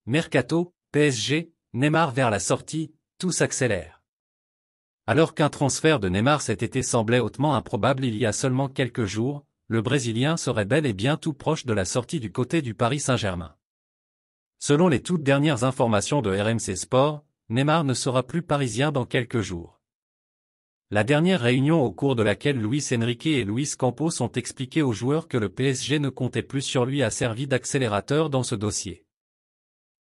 Mercato, PSG, Neymar vers la sortie, tout s'accélère. Alors qu'un transfert de Neymar cet été semblait hautement improbable il y a seulement quelques jours, le Brésilien serait bel et bien tout proche de la sortie du côté du Paris Saint-Germain. Selon les toutes dernières informations de RMC Sport, Neymar ne sera plus parisien dans quelques jours. La dernière réunion au cours de laquelle Luis Enrique et Luis Campos ont expliqué aux joueurs que le PSG ne comptait plus sur lui a servi d'accélérateur dans ce dossier.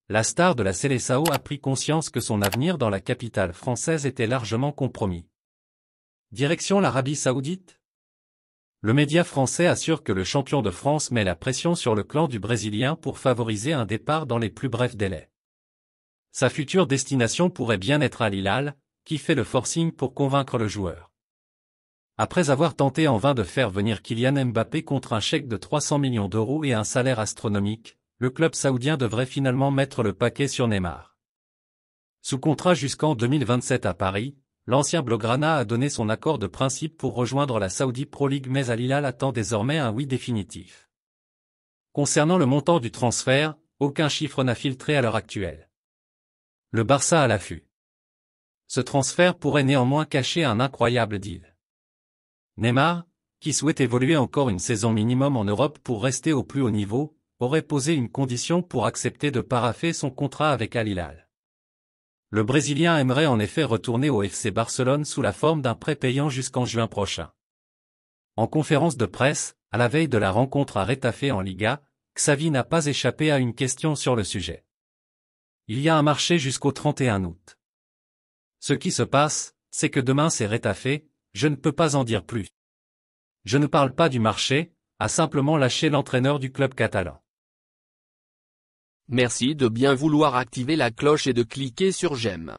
La star de la Seleção a pris conscience que son avenir dans la capitale française était largement compromis. Direction l'Arabie Saoudite ? Le média français assure que le champion de France met la pression sur le clan du Brésilien pour favoriser un départ dans les plus brefs délais. Sa future destination pourrait bien être Al Hilal, qui fait le forcing pour convaincre le joueur. Après avoir tenté en vain de faire venir Kylian Mbappé contre un chèque de 300 millions d'euros et un salaire astronomique, le club saoudien devrait finalement mettre le paquet sur Neymar. Sous contrat jusqu'en 2027 à Paris, l'ancien Blaugrana a donné son accord de principe pour rejoindre la Saudi Pro League mais Al Hilal attend désormais un oui définitif. Concernant le montant du transfert, aucun chiffre n'a filtré à l'heure actuelle. Le Barça à l'affût. Ce transfert pourrait néanmoins cacher un incroyable deal. Neymar, qui souhaite évoluer encore une saison minimum en Europe pour rester au plus haut niveau, aurait posé une condition pour accepter de paraffer son contrat avec Al Hilal. Le Brésilien aimerait en effet retourner au FC Barcelone sous la forme d'un prêt payant jusqu'en juin prochain. En conférence de presse, à la veille de la rencontre à Retafe en Liga, Xavi n'a pas échappé à une question sur le sujet. Il y a un marché jusqu'au 31 août. Ce qui se passe, c'est que demain c'est Retafe, je ne peux pas en dire plus. Je ne parle pas du marché, a simplement lâché l'entraîneur du club catalan. Merci de bien vouloir activer la cloche et de cliquer sur j'aime.